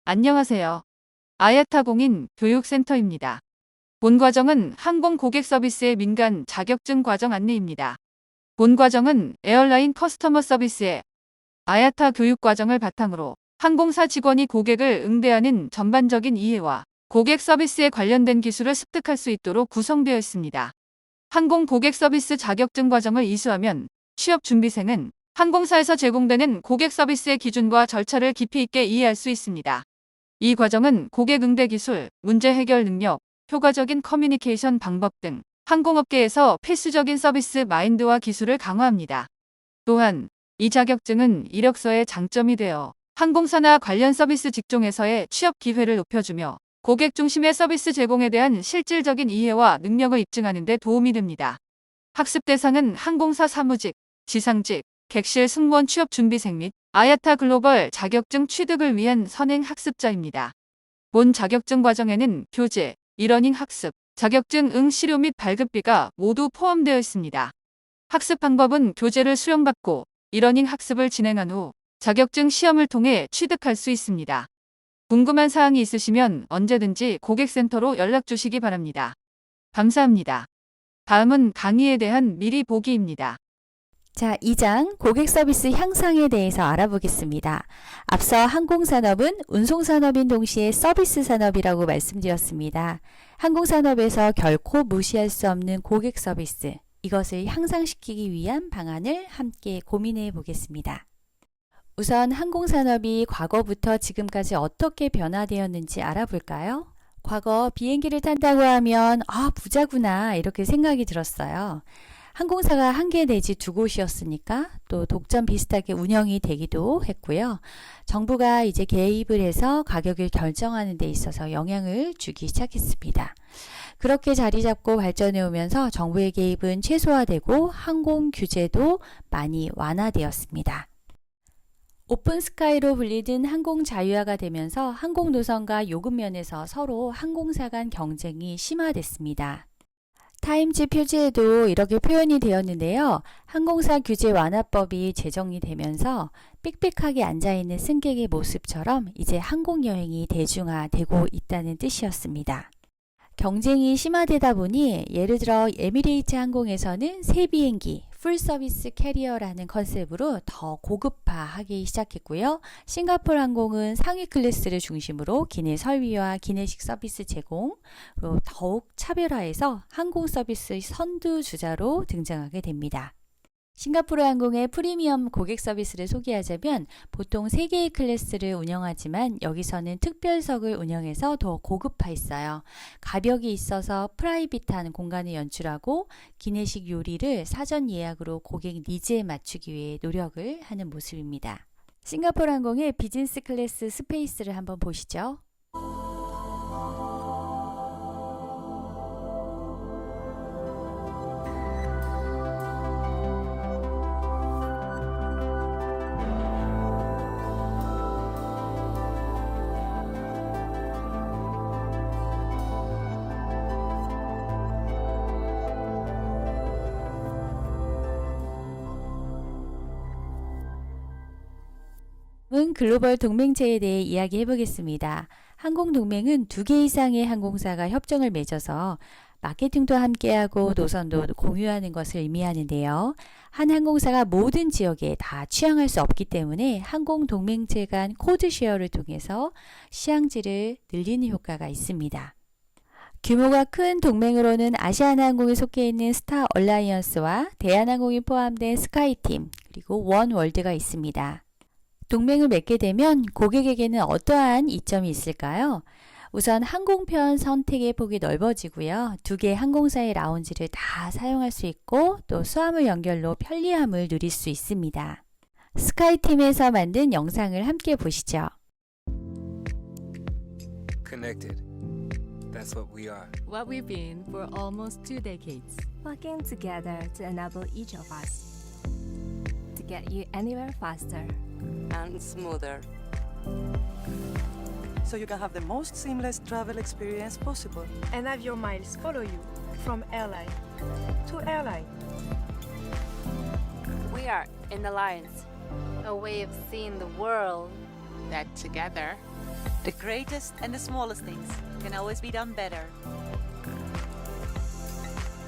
안녕하세요. 아야타 공인 교육센터입니다. 본 과정은 항공 고객 서비스의 민간 자격증 과정 안내입니다. 본 과정은 에어라인 커스터머 서비스의 아야타 교육 과정을 바탕으로 항공사 직원이 고객을 응대하는 전반적인 이해와 고객 서비스에 관련된 기술을 습득할 수 있도록 구성되어 있습니다. 항공 고객 서비스 자격증 과정을 이수하면 취업 준비생은 항공사에서 제공되는 고객 서비스의 기준과 절차를 깊이 있게 이해할 수 있습니다. 이 과정은 고객 응대 기술, 문제 해결 능력, 효과적인 커뮤니케이션 방법 등 항공업계에서 필수적인 서비스 마인드와 기술을 강화합니다. 또한 이 자격증은 이력서의 장점이 되어 항공사나 관련 서비스 직종에서의 취업 기회를 높여주며 고객 중심의 서비스 제공에 대한 실질적인 이해와 능력을 입증하는 데 도움이 됩니다. 학습 대상은 항공사 사무직, 지상직, 객실 승무원 취업 준비생 및 아야타 글로벌 자격증 취득을 위한 선행 학습자입니다. 본 자격증 과정에는 교재, 이러닝 학습, 자격증 응시료 및 발급비가 모두 포함되어 있습니다. 학습 방법은 교재를 수령받고 이러닝 학습을 진행한 후 자격증 시험을 통해 취득할 수 있습니다. 궁금한 사항이 있으시면 언제든지 고객센터로 연락 주시기 바랍니다. 감사합니다. 다음은 강의에 대한 미리 보기입니다. 자, 2장 고객 서비스 향상에 대해서 알아보겠습니다. 앞서 항공산업은 운송산업인 동시에 서비스 산업이라고 말씀드렸습니다. 항공산업에서 결코 무시할 수 없는 고객 서비스, 이것을 향상시키기 위한 방안을 함께 고민해 보겠습니다. 우선 항공산업이 과거부터 지금까지 어떻게 변화되었는지 알아볼까요? 과거 비행기를 탄다고 하면 부자구나 이렇게 생각이 들었어요. 항공사가 한 개 내지 두 곳이었으니까 또 독점 비슷하게 운영이 되기도 했고요. 정부가 이제 개입을 해서 가격을 결정하는 데 있어서 영향을 주기 시작했습니다. 그렇게 자리 잡고 발전해 오면서 정부의 개입은 최소화되고 항공 규제도 많이 완화되었습니다. 오픈 스카이로 불리던 항공 자유화가 되면서 항공 노선과 요금 면에서 서로 항공사 간 경쟁이 심화됐습니다. 타임지 표지에도 이렇게 표현이 되었는데요. 항공사 규제 완화법이 제정이 되면서 삑삑하게 앉아있는 승객의 모습처럼 이제 항공여행이 대중화되고 있다는 뜻이었습니다. 경쟁이 심화되다 보니 예를 들어 에미레이트 항공에서는 새 비행기 풀서비스 캐리어라는 컨셉으로 더 고급화하기 시작했고요. 싱가포르 항공은 상위 클래스를 중심으로 기내 설비와 기내식 서비스 제공으로 더욱 차별화해서 항공 서비스 선두주자로 등장하게 됩니다. 싱가포르 항공의 프리미엄 고객 서비스를 소개하자면 보통 3개의 클래스를 운영하지만 여기서는 특별석을 운영해서 더 고급화했어요. 가벽이 있어서 프라이빗한 공간을 연출하고 기내식 요리를 사전 예약으로 고객 니즈에 맞추기 위해 노력을 하는 모습입니다. 싱가포르 항공의 비즈니스 클래스 스페이스를 한번 보시죠. 글로벌 동맹체에 대해 이야기해 보겠습니다. 항공동맹은 2개 이상의 항공사가 협정을 맺어서 마케팅도 함께하고 노선도 공유하는 것을 의미하는데요. 한 항공사가 모든 지역에 다 취항할 수 없기 때문에 항공동맹체 간 코드쉐어를 통해서 시향지를 늘리는 효과가 있습니다. 규모가 큰 동맹으로는 아시아나항공에 속해 있는 스타 얼라이언스와 대한항공이 포함된 스카이팀 그리고 원월드가 있습니다. 동맹을 맺게 되면 고객에게는 어떠한 이점이 있을까요? 우선 항공편 선택의 폭이 넓어지고요. 2개 항공사의 라운지를 다 사용할 수 있고 또 수화물 연결로 편리함을 누릴 수 있습니다. 스카이팀에서 만든 영상을 함께 보시죠. Connected. That's what we are. What we've been for almost 2 decades. Working together to enable each of us to get you anywhere faster and smoother. So you can have the most seamless travel experience possible. And have your miles follow you from airline to airline. We are an alliance, a way of seeing the world that together The greatest and the smallest things can always be done better.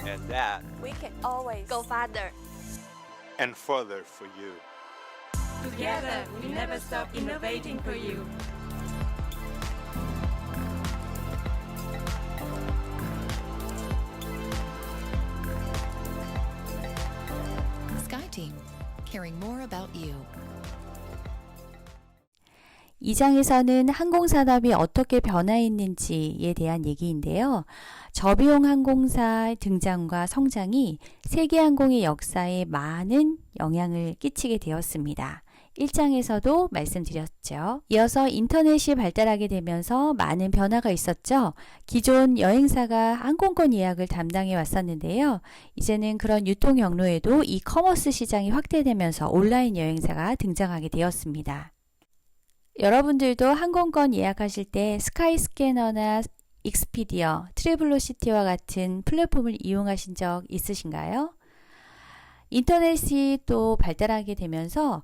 And that We can always go farther. and further for you. Together, we never stop innovating for you. SkyTeam, caring more about you. 이 장에서는 항공산업이 어떻게 변화했는지에 대한 얘기인데요. 저비용 항공사의 등장과 성장이 세계항공의 역사에 많은 영향을 끼치게 되었습니다. 1장에서도 말씀드렸죠. 이어서 인터넷이 발달하게 되면서 많은 변화가 있었죠. 기존 여행사가 항공권 예약을 담당해 왔었는데요. 이제는 그런 유통 경로에도 이커머스 시장이 확대되면서 온라인 여행사가 등장하게 되었습니다. 여러분들도 항공권 예약하실 때 스카이스캐너나 익스피디어, 트래블러시티와 같은 플랫폼을 이용하신 적 있으신가요? 인터넷이 또 발달하게 되면서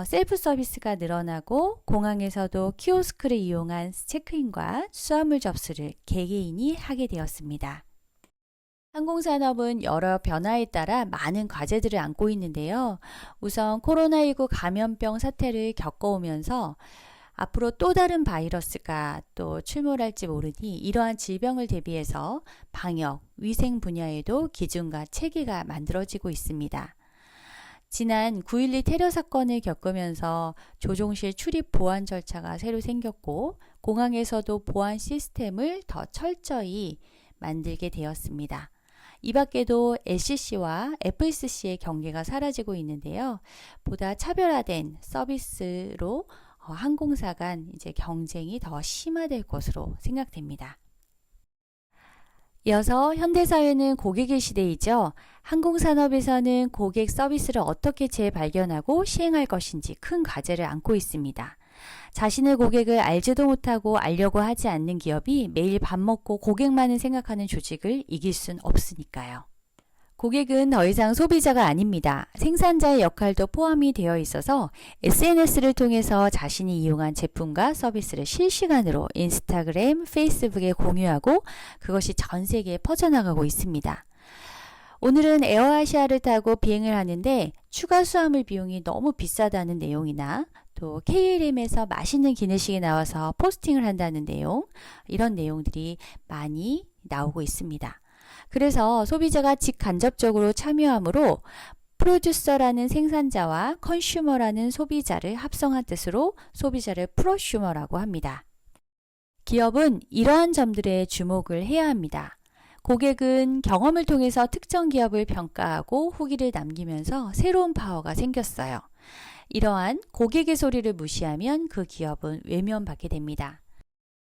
셀프 서비스가 늘어나고 공항에서도 키오스크를 이용한 체크인과 수화물 접수를 개개인이 하게 되었습니다. 항공산업은 여러 변화에 따라 많은 과제들을 안고 있는데요. 우선 코로나19 감염병 사태를 겪어오면서 앞으로 또 다른 바이러스가 또 출몰할지 모르니 이러한 질병을 대비해서 방역, 위생 분야에도 기준과 체계가 만들어지고 있습니다. 지난 9.12 테러 사건을 겪으면서 조종실 출입 보안 절차가 새로 생겼고 공항에서도 보안 시스템을 더 철저히 만들게 되었습니다. 이 밖에도 LCC와 FSC의 경계가 사라지고 있는데요. 보다 차별화된 서비스로 항공사 간 이제 경쟁이 더 심화될 것으로 생각됩니다. 이어서 현대사회는 고객의 시대이죠. 항공산업에서는 고객 서비스를 어떻게 재발견하고 시행할 것인지 큰 과제를 안고 있습니다. 자신의 고객을 알지도 못하고 알려고 하지 않는 기업이 매일 밥 먹고 고객만을 생각하는 조직을 이길 순 없으니까요. 고객은 더 이상 소비자가 아닙니다. 생산자의 역할도 포함이 되어 있어서 SNS를 통해서 자신이 이용한 제품과 서비스를 실시간으로 인스타그램, 페이스북에 공유하고 그것이 전 세계에 퍼져나가고 있습니다. 오늘은 에어아시아를 타고 비행을 하는데 추가 수화물 비용이 너무 비싸다는 내용이나 또 KLM에서 맛있는 기내식이 나와서 포스팅을 한다는 내용, 이런 내용들이 많이 나오고 있습니다. 그래서 소비자가 직간접적으로 참여하므로 프로듀서라는 생산자와 컨슈머라는 소비자를 합성한 뜻으로 소비자를 프로슈머라고 합니다. 기업은 이러한 점들에 주목을 해야 합니다. 고객은 경험을 통해서 특정 기업을 평가하고 후기를 남기면서 새로운 파워가 생겼어요. 이러한 고객의 소리를 무시하면 그 기업은 외면받게 됩니다.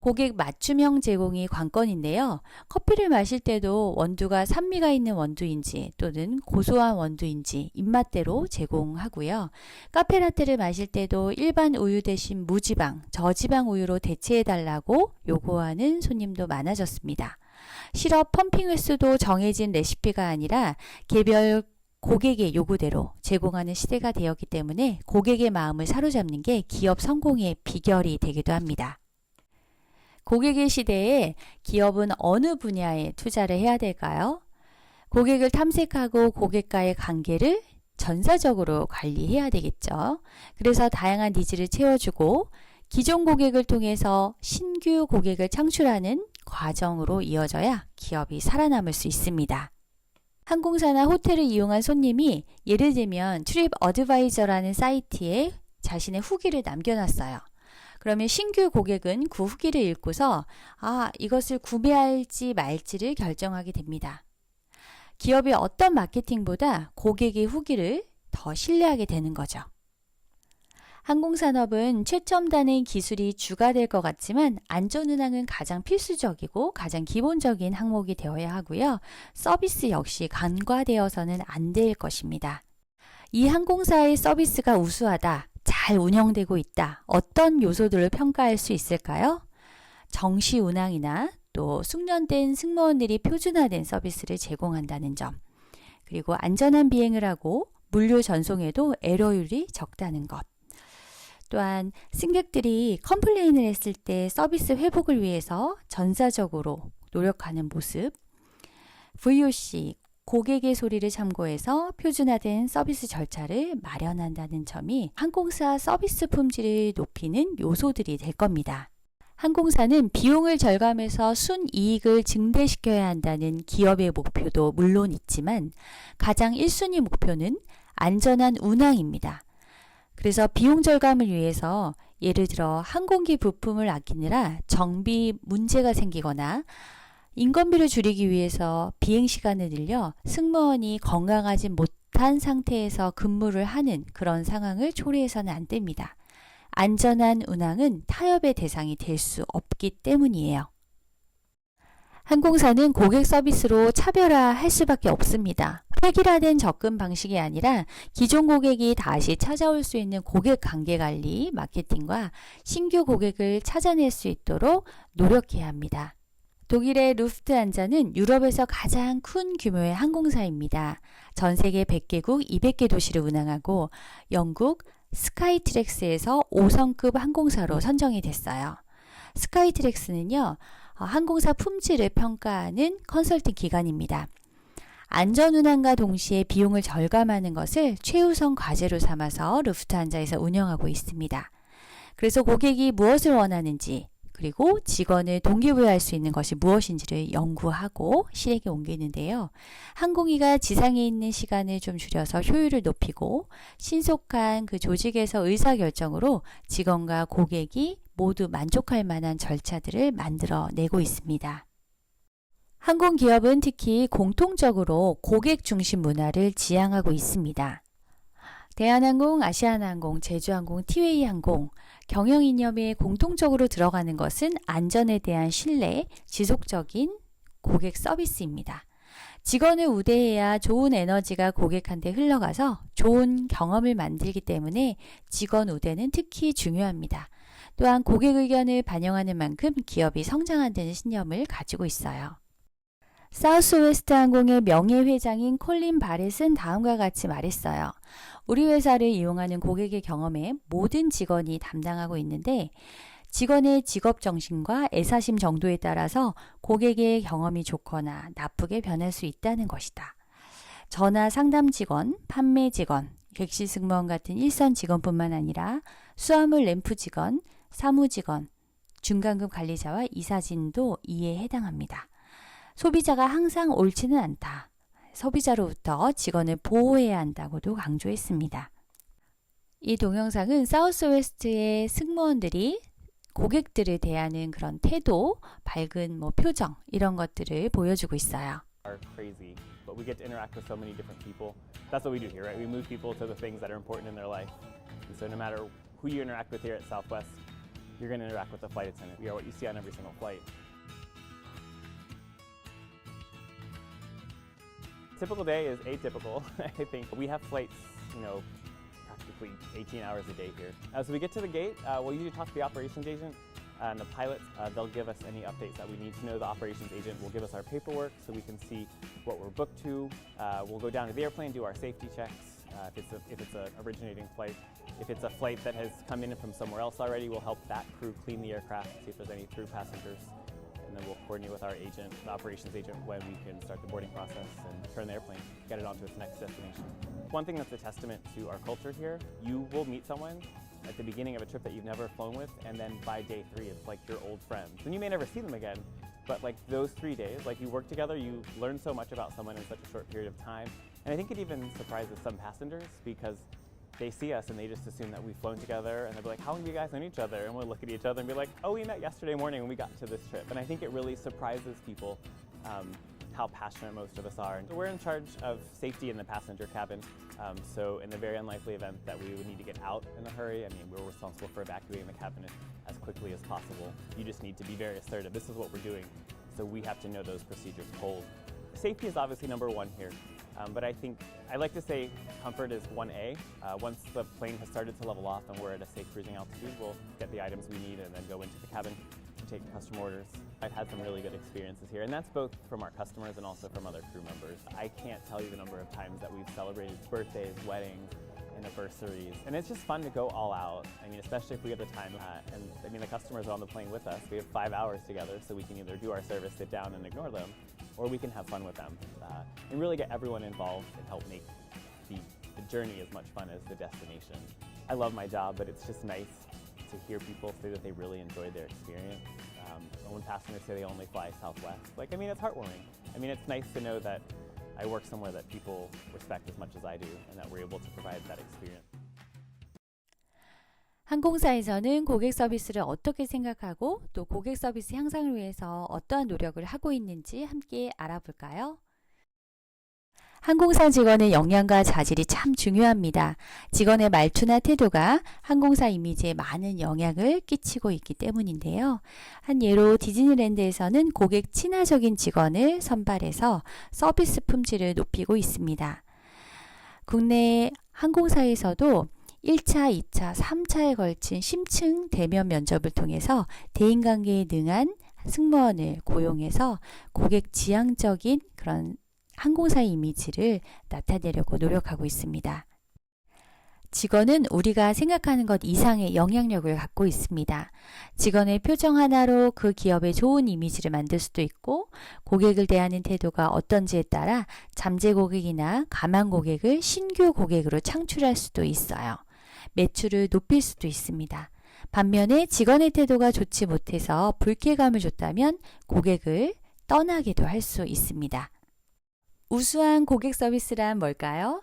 고객 맞춤형 제공이 관건인데요. 커피를 마실 때도 원두가 산미가 있는 원두인지 또는 고소한 원두인지 입맛대로 제공하고요. 카페라테를 마실 때도 일반 우유 대신 무지방, 저지방 우유로 대체해달라고 요구하는 손님도 많아졌습니다. 시럽 펌핑 횟수도 정해진 레시피가 아니라 개별 고객의 요구대로 제공하는 시대가 되었기 때문에 고객의 마음을 사로잡는 게 기업 성공의 비결이 되기도 합니다. 고객의 시대에 기업은 어느 분야에 투자를 해야 될까요? 고객을 탐색하고 고객과의 관계를 전사적으로 관리해야 되겠죠. 그래서 다양한 니즈를 채워주고 기존 고객을 통해서 신규 고객을 창출하는 과정으로 이어져야 기업이 살아남을 수 있습니다. 항공사나 호텔을 이용한 손님이 예를 들면 트립 어드바이저라는 사이트에 자신의 후기를 남겨놨어요. 그러면 신규 고객은 그 후기를 읽고서 이것을 구매할지 말지를 결정하게 됩니다. 기업이 어떤 마케팅보다 고객의 후기를 더 신뢰하게 되는 거죠. 항공산업은 최첨단의 기술이 주가 될 것 같지만 안전운항은 가장 필수적이고 가장 기본적인 항목이 되어야 하고요. 서비스 역시 간과되어서는 안 될 것입니다. 이 항공사의 서비스가 우수하다, 잘 운영되고 있다. 어떤 요소들을 평가할 수 있을까요? 정시 운항이나 또 숙련된 승무원들이 표준화된 서비스를 제공한다는 점, 그리고 안전한 비행을 하고 물류 전송에도 에러율이 적다는 것, 또한 승객들이 컴플레인을 했을 때 서비스 회복을 위해서 전사적으로 노력하는 모습, VOC, 고객의 소리를 참고해서 표준화된 서비스 절차를 마련한다는 점이 항공사 서비스 품질을 높이는 요소들이 될 겁니다. 항공사는 비용을 절감해서 순이익을 증대시켜야 한다는 기업의 목표도 물론 있지만 가장 1순위 목표는 안전한 운항입니다. 그래서 비용 절감을 위해서 예를 들어 항공기 부품을 아끼느라 정비 문제가 생기거나 인건비를 줄이기 위해서 비행 시간을 늘려 승무원이 건강하지 못한 상태에서 근무를 하는 그런 상황을 초래해서는 안 됩니다. 안전한 운항은 타협의 대상이 될 수 없기 때문이에요. 항공사는 고객 서비스로 차별화할 수밖에 없습니다. 획일화된 접근 방식이 아니라 기존 고객이 다시 찾아올 수 있는 고객 관계 관리, 마케팅과 신규 고객을 찾아낼 수 있도록 노력해야 합니다. 독일의 루프트한자는 유럽에서 가장 큰 규모의 항공사입니다. 전 세계 100개국 200개 도시를 운항하고 영국 스카이트랙스에서 5성급 항공사로 선정이 됐어요. 스카이트랙스는요, 항공사 품질을 평가하는 컨설팅 기관입니다. 안전운항과 동시에 비용을 절감하는 것을 최우선 과제로 삼아서 루프트한자에서 운영하고 있습니다. 그래서 고객이 무엇을 원하는지, 그리고 직원을 동기부여할 수 있는 것이 무엇인지를 연구하고 실행에 옮기는데요. 항공기가 지상에 있는 시간을 좀 줄여서 효율을 높이고 신속한 그 조직에서 의사결정으로 직원과 고객이 모두 만족할 만한 절차들을 만들어내고 있습니다. 항공기업은 특히 공통적으로 고객 중심 문화를 지향하고 있습니다. 대한항공, 아시아나항공, 제주항공, 티웨이항공 경영 이념에 공통적으로 들어가는 것은 안전에 대한 신뢰, 지속적인 고객 서비스입니다. 직원을 우대해야 좋은 에너지가 고객한테 흘러가서 좋은 경험을 만들기 때문에 직원 우대는 특히 중요합니다. 또한 고객 의견을 반영하는 만큼 기업이 성장한다는 신념을 가지고 있어요. 사우스웨스트 항공의 명예회장인 콜린 바렛은 다음과 같이 말했어요. 우리 회사를 이용하는 고객의 경험에 모든 직원이 담당하고 있는데 직원의 직업정신과 애사심 정도에 따라서 고객의 경험이 좋거나 나쁘게 변할 수 있다는 것이다. 전화 상담 직원, 판매 직원, 객실 승무원 같은 일선 직원뿐만 아니라 수화물 램프 직원, 사무 직원, 중간급 관리자와 이사진도 이에 해당합니다. 소비자가 항상 옳지는 않다. 소비자로부터 직원을 보호해야 한다고도 강조했습니다. 이 동영상은 사우스웨스트의 승무원들이 고객들을 대하는 그런 태도, 밝은 표정 이런 것들을 보여주고 있어요. Crazy, but we get to interact with so many different people. That's what we do here, right? We move people to the things that are important in their life. And so no matter who you interact with here at Southwest, you're going to interact with the flight attendant. We are what you see on every single flight. Typical day is atypical. I think we have flights, practically 18 hours a day here. So we get to the gate, we'll usually talk to the operations agent and the pilots. They'll give us any updates that we need to know. The operations agent will give us our paperwork so we can see what we're booked to. We'll go down to the airplane, do our safety checks. If it's an originating flight. If it's a flight that has come in from somewhere else already, we'll help that crew clean the aircraft, see if there's any through passengers. And then we'll coordinate with our agent, the operations agent, when we can start the boarding process and turn the airplane, get it onto its next destination. One thing that's a testament to our culture here, you will meet someone at the beginning of a trip that you've never flown with, and then by day 3, it's like your old friends. And you may never see them again, but like those 3 days, like you work together, you learn so much about someone in such a short period of time. And I think it even surprises some passengers because they see us and they just assume that we've flown together, and they'll be like, how long do you guys know each other? And we'll look at each other and be like, oh, we met yesterday morning when we got to this trip. And I think it really surprises people how passionate most of us are. We're in charge of safety in the passenger cabin. So in the very unlikely event that we would need to get out in a hurry, we're responsible for evacuating the cabin as quickly as possible. You just need to be very assertive. This is what we're doing. So we have to know those procedures cold. Safety is obviously number one here. But I think I like to say comfort is 1A. Once the plane has started to level off and we're at a safe cruising altitude, we'll get the items we need and then go into the cabin to take customer orders. I've had some really good experiences here, and that's both from our customers and also from other crew members. I can't tell you the number of times that we've celebrated birthdays, weddings, anniversaries. And it's just fun to go all out. I mean, especially if we have the time. And I mean, the customers are on the plane with us. We have 5 hours together, so we can either do our service, sit down and ignore them, or we can have fun with them. And really get everyone involved and help make the journey as much fun as the destination. I love my job, but it's just nice to hear people say that they really enjoyed their experience. When passengers say they only fly Southwest, like, I mean, it's heartwarming. I mean, it's nice to know that I work somewhere that people respect as much as I do, and that we're able to provide that experience. 항공사에서는 고객 서비스를 어떻게 생각하고 또 고객 서비스 향상을 위해서 어떠한 노력을 하고 있는지 함께 알아볼까요? 항공사 직원의 역량과 자질이 참 중요합니다. 직원의 말투나 태도가 항공사 이미지에 많은 영향을 끼치고 있기 때문인데요. 한 예로 디즈니랜드에서는 고객 친화적인 직원을 선발해서 서비스 품질을 높이고 있습니다. 국내 항공사에서도 1차, 2차, 3차에 걸친 심층 대면 면접을 통해서 대인관계에 능한 승무원을 고용해서 고객 지향적인 그런 항공사의 이미지를 나타내려고 노력하고 있습니다. 직원은 우리가 생각하는 것 이상의 영향력을 갖고 있습니다. 직원의 표정 하나로 그 기업의 좋은 이미지를 만들 수도 있고, 고객을 대하는 태도가 어떤지에 따라 잠재 고객이나 가망 고객을 신규 고객으로 창출할 수도 있어요. 매출을 높일 수도 있습니다. 반면에 직원의 태도가 좋지 못해서 불쾌감을 줬다면 고객을 떠나게도 할 수 있습니다. 우수한 고객 서비스란 뭘까요?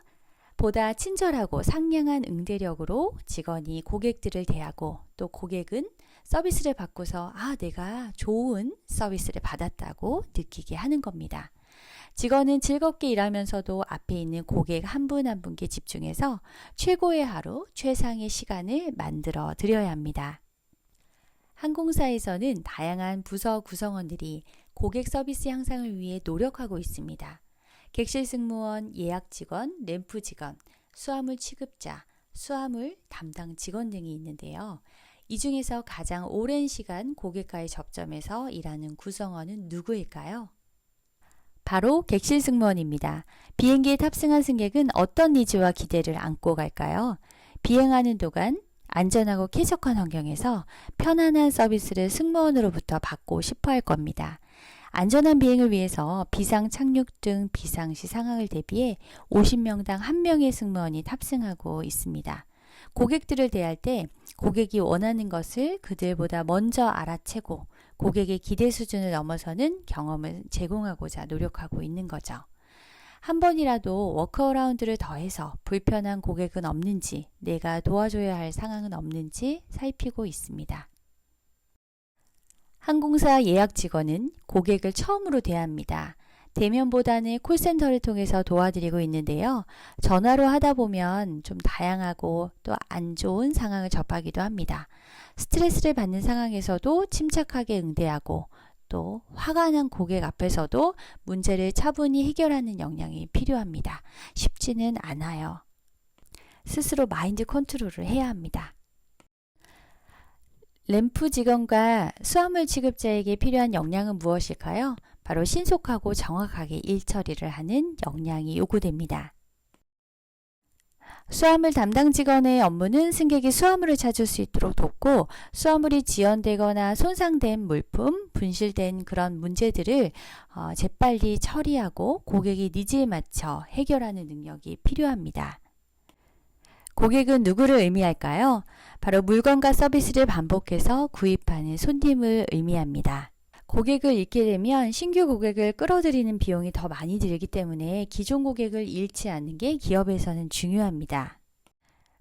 보다 친절하고 상냥한 응대력으로 직원이 고객들을 대하고 또 고객은 서비스를 받고서 내가 좋은 서비스를 받았다고 느끼게 하는 겁니다. 직원은 즐겁게 일하면서도 앞에 있는 고객 한 분 한 분께 집중해서 최고의 하루, 최상의 시간을 만들어 드려야 합니다. 항공사에서는 다양한 부서 구성원들이 고객 서비스 향상을 위해 노력하고 있습니다. 객실 승무원, 예약 직원, 램프 직원, 수화물 취급자, 수화물 담당 직원 등이 있는데요. 이 중에서 가장 오랜 시간 고객과의 접점에서 일하는 구성원은 누구일까요? 바로 객실 승무원입니다. 비행기에 탑승한 승객은 어떤 니즈와 기대를 안고 갈까요? 비행하는 동안 안전하고 쾌적한 환경에서 편안한 서비스를 승무원으로부터 받고 싶어 할 겁니다. 안전한 비행을 위해서 비상 착륙 등 비상시 상황을 대비해 50명당 1명의 승무원이 탑승하고 있습니다. 고객들을 대할 때 고객이 원하는 것을 그들보다 먼저 알아채고 고객의 기대 수준을 넘어서는 경험을 제공하고자 노력하고 있는 거죠. 한 번이라도 워크어라운드를 더해서 불편한 고객은 없는지, 내가 도와줘야 할 상황은 없는지 살피고 있습니다. 항공사 예약 직원은 고객을 처음으로 대합니다. 대면보다는 콜센터를 통해서 도와드리고 있는데요. 전화로 하다 보면 좀 다양하고 또 안 좋은 상황을 접하기도 합니다. 스트레스를 받는 상황에서도 침착하게 응대하고 또 화가 난 고객 앞에서도 문제를 차분히 해결하는 역량이 필요합니다. 쉽지는 않아요. 스스로 마인드 컨트롤을 해야 합니다. 램프 직원과 수화물 취급자에게 필요한 역량은 무엇일까요? 바로 신속하고 정확하게 일 처리를 하는 역량이 요구됩니다. 수화물 담당 직원의 업무는 승객이 수화물을 찾을 수 있도록 돕고, 수화물이 지연되거나 손상된 물품, 분실된 그런 문제들을 재빨리 처리하고 고객의 니즈에 맞춰 해결하는 능력이 필요합니다. 고객은 누구를 의미할까요? 바로 물건과 서비스를 반복해서 구입하는 손님을 의미합니다. 고객을 잃게 되면 신규 고객을 끌어들이는 비용이 더 많이 들기 때문에 기존 고객을 잃지 않는 게 기업에서는 중요합니다.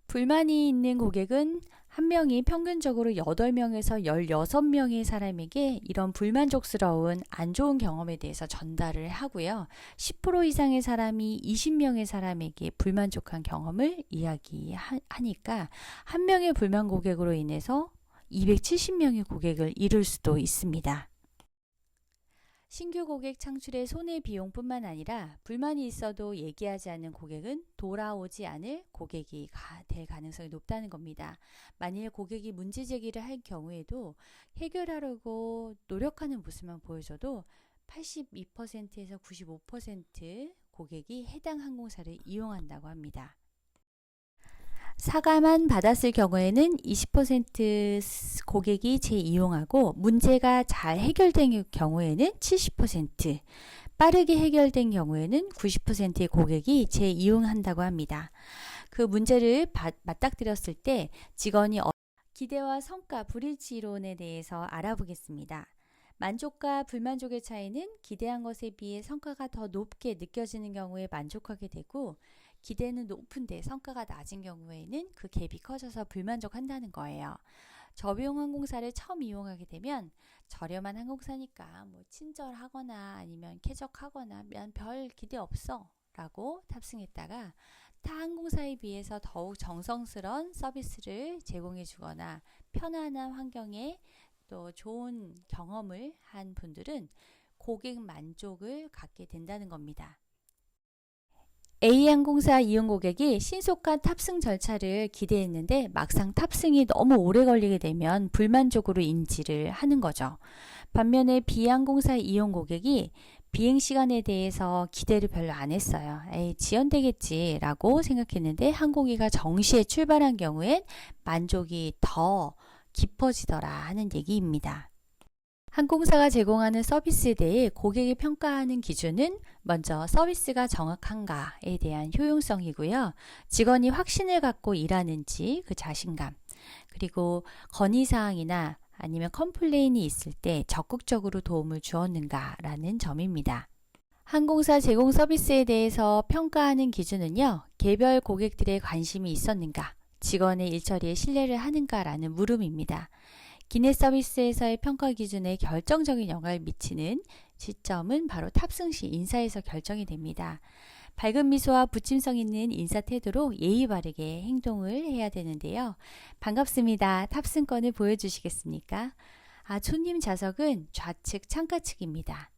불만이 있는 고객은 한 명이 평균적으로 8명에서 16명의 사람에게 이런 불만족스러운 안 좋은 경험에 대해서 전달을 하고요. 10% 이상의 사람이 20명의 사람에게 불만족한 경험을 이야기하니까 한 명의 불만 고객으로 인해서 270명의 고객을 잃을 수도 있습니다. 신규 고객 창출의 손해비용뿐만 아니라 불만이 있어도 얘기하지 않는 고객은 돌아오지 않을 고객이 될 가능성이 높다는 겁니다. 만일 고객이 문제 제기를 할 경우에도 해결하려고 노력하는 모습만 보여줘도 82%에서 95% 고객이 해당 항공사를 이용한다고 합니다. 사과만 받았을 경우에는 20% 고객이 재이용하고 문제가 잘 해결된 경우에는 70%, 빠르게 해결된 경우에는 90%의 고객이 재이용한다고 합니다. 그 문제를 맞닥뜨렸을 때 직원이 기대와 성과 브릿지 이론에 대해서 알아보겠습니다. 만족과 불만족의 차이는 기대한 것에 비해 성과가 더 높게 느껴지는 경우에 만족하게 되고 기대는 높은데 성과가 낮은 경우에는 그 갭이 커져서 불만족한다는 거예요. 저비용 항공사를 처음 이용하게 되면 저렴한 항공사니까 뭐 친절하거나 아니면 쾌적하거나 별 기대 없어 라고 탑승했다가 타 항공사에 비해서 더욱 정성스러운 서비스를 제공해 주거나 편안한 환경에 또 좋은 경험을 한 분들은 고객 만족을 갖게 된다는 겁니다. A항공사 이용 고객이 신속한 탑승 절차를 기대했는데 막상 탑승이 너무 오래 걸리게 되면 불만족으로 인지를 하는 거죠. 반면에 B항공사 이용 고객이 비행시간에 대해서 기대를 별로 안 했어요. 지연되겠지 라고 생각했는데 항공기가 정시에 출발한 경우엔 만족이 더 깊어지더라 하는 얘기입니다. 항공사가 제공하는 서비스에 대해 고객이 평가하는 기준은 먼저 서비스가 정확한가에 대한 효용성이고요. 직원이 확신을 갖고 일하는지 그 자신감, 그리고 건의사항이나 아니면 컴플레인이 있을 때 적극적으로 도움을 주었는가라는 점입니다. 항공사 제공 서비스에 대해서 평가하는 기준은요, 개별 고객들의 관심이 있었는가, 직원의 일처리에 신뢰를 하는가라는 물음입니다. 기내 서비스에서의 평가 기준에 결정적인 영향을 미치는 시점은 바로 탑승 시 인사에서 결정이 됩니다. 밝은 미소와 부침성 있는 인사 태도로 예의 바르게 행동을 해야 되는데요. 반갑습니다. 탑승권을 보여주시겠습니까? 손님 좌석은 좌측 창가 측입니다.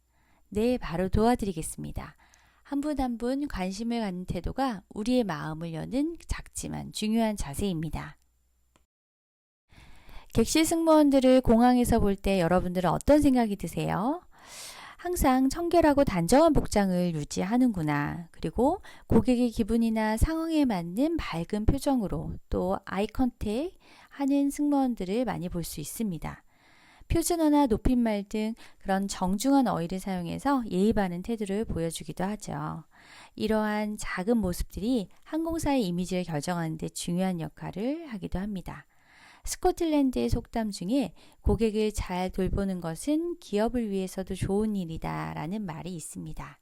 네, 바로 도와드리겠습니다. 한 분 한 분 관심을 갖는 태도가 우리의 마음을 여는 작지만 중요한 자세입니다. 객실 승무원들을 공항에서 볼 때 여러분들은 어떤 생각이 드세요? 항상 청결하고 단정한 복장을 유지하는구나. 그리고 고객의 기분이나 상황에 맞는 밝은 표정으로 또 아이 컨택 하는 승무원들을 많이 볼 수 있습니다. 표준어나 높임말 등 그런 정중한 어휘를 사용해서 예의 바른 태도를 보여주기도 하죠. 이러한 작은 모습들이 항공사의 이미지를 결정하는 데 중요한 역할을 하기도 합니다. 스코틀랜드의 속담 중에 고객을 잘 돌보는 것은 기업을 위해서도 좋은 일이다 라는 말이 있습니다.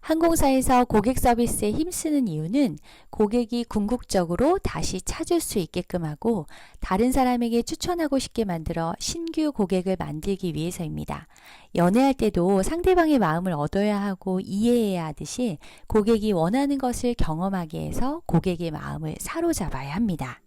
항공사에서 고객 서비스에 힘쓰는 이유는 고객이 궁극적으로 다시 찾을 수 있게끔 하고 다른 사람에게 추천하고 싶게 만들어 신규 고객을 만들기 위해서입니다. 연애할 때도 상대방의 마음을 얻어야 하고 이해해야 하듯이 고객이 원하는 것을 경험하게 해서 고객의 마음을 사로잡아야 합니다.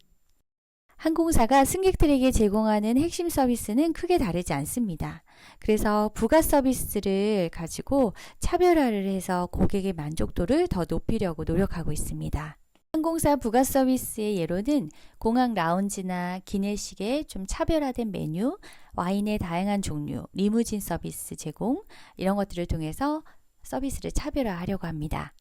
항공사가 승객들에게 제공하는 핵심 서비스는 크게 다르지 않습니다. 그래서 부가 서비스를 가지고 차별화를 해서 고객의 만족도를 더 높이려고 노력하고 있습니다. 항공사 부가 서비스의 예로는 공항 라운지나 기내식의 좀 차별화된 메뉴, 와인의 다양한 종류, 리무진 서비스 제공 이런 것들을 통해서 서비스를 차별화하려고 합니다.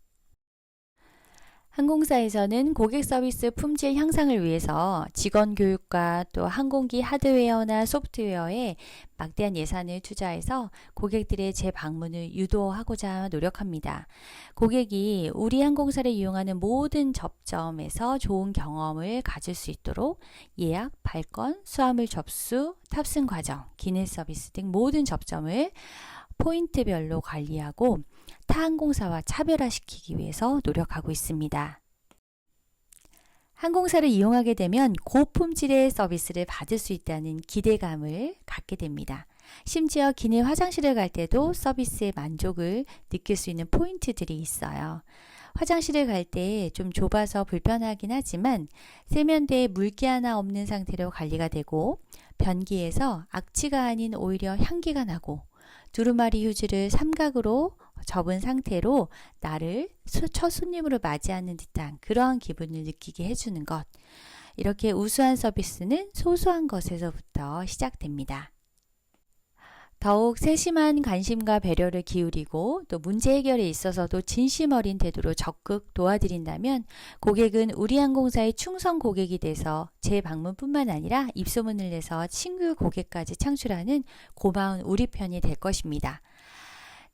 항공사에서는 고객 서비스 품질 향상을 위해서 직원 교육과 또 항공기 하드웨어나 소프트웨어에 막대한 예산을 투자해서 고객들의 재방문을 유도하고자 노력합니다. 고객이 우리 항공사를 이용하는 모든 접점에서 좋은 경험을 가질 수 있도록 예약, 발권, 수화물 접수, 탑승 과정, 기내 서비스 등 모든 접점을 포인트별로 관리하고 타 항공사와 차별화시키기 위해서 노력하고 있습니다. 항공사를 이용하게 되면 고품질의 서비스를 받을 수 있다는 기대감을 갖게 됩니다. 심지어 기내 화장실을 갈 때도 서비스의 만족을 느낄 수 있는 포인트들이 있어요. 화장실을 갈 때 좀 좁아서 불편하긴 하지만 세면대에 물기 하나 없는 상태로 관리가 되고 변기에서 악취가 아닌 오히려 향기가 나고 두루마리 휴지를 삼각으로 접은 상태로 나를 첫 손님으로 맞이하는 듯한 그러한 기분을 느끼게 해주는 것. 이렇게 우수한 서비스는 소소한 것에서부터 시작됩니다. 더욱 세심한 관심과 배려를 기울이고 또 문제 해결에 있어서도 진심 어린 태도로 적극 도와드린다면 고객은 우리항공사의 충성 고객이 돼서 재방문뿐만 아니라 입소문을 내서 신규 고객까지 창출하는 고마운 우리 편이 될 것입니다.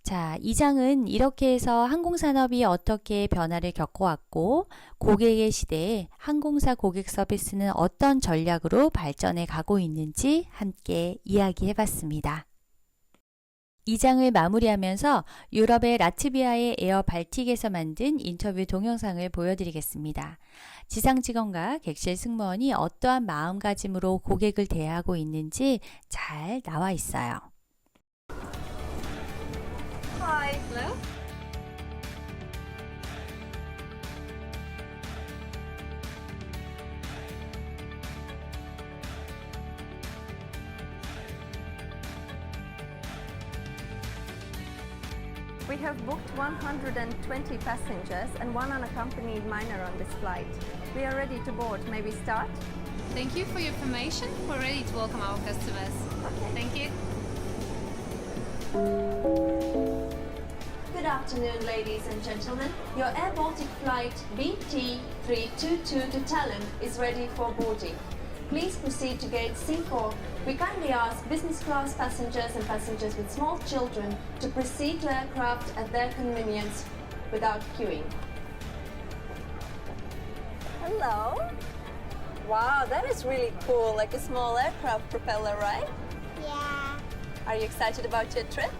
자, 이 장은 이렇게 해서 항공산업이 어떻게 변화를 겪어왔고 고객의 시대에 항공사 고객 서비스는 어떤 전략으로 발전해 가고 있는지 함께 이야기해봤습니다. 이 장을 마무리하면서 유럽의 라트비아의 에어 발틱에서 만든 인터뷰 동영상을 보여드리겠습니다. 지상 직원과 객실 승무원이 어떠한 마음가짐으로 고객을 대하고 있는지 잘 나와 있어요. Hi. Hello. We have booked 120 passengers and one unaccompanied minor on this flight. We are ready to board. May we start? Thank you for your information. We're ready to welcome our customers. Thank you. Good afternoon, ladies and gentlemen. Your Air Baltic flight BT322 to Tallinn is ready for boarding. Please proceed to gate C4. We kindly ask business class passengers and passengers with small children to proceed to aircraft at their convenience without queuing. Hello. Wow, that is really cool, like a small aircraft propeller, right? Yeah. Are you excited about your trip?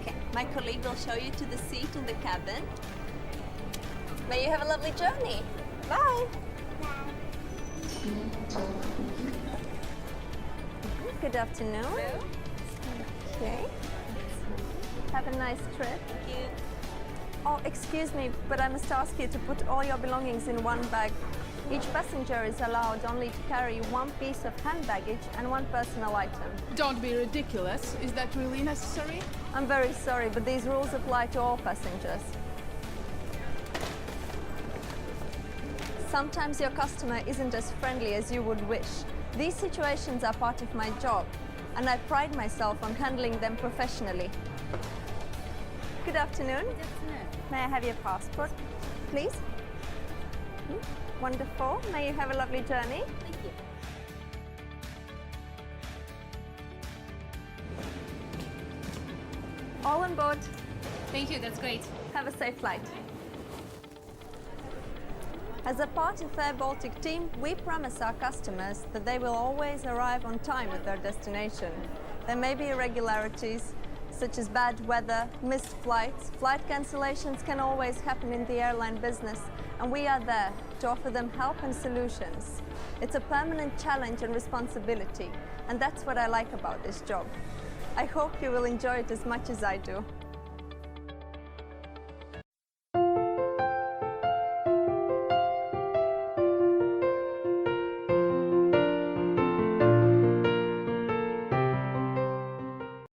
Okay, my colleague will show you to the seat in the cabin. May you have a lovely journey. Bye. Good afternoon. Okay. Have a nice trip. Thank you. Oh, excuse me, but I must ask you to put all your belongings in one bag. Each passenger is allowed only to carry one piece of hand baggage and one personal item. Don't be ridiculous. Is that really necessary? I'm very sorry, but these rules apply to all passengers. Sometimes your customer isn't as friendly as you would wish. These situations are part of my job, and I pride myself on handling them professionally. Good afternoon. May I have your passport, please? Wonderful. May you have a lovely journey. Thank you. All on board. Thank you. That's great. Have a safe flight. As a part of Air Baltic team, we promise our customers that they will always arrive on time at their destination. There may be irregularities, such as bad weather, missed flights. Flight cancellations can always happen in the airline business, and we are there to offer them help and solutions. It's a permanent challenge and responsibility, and that's what I like about this job. I hope you will enjoy it as much as I do.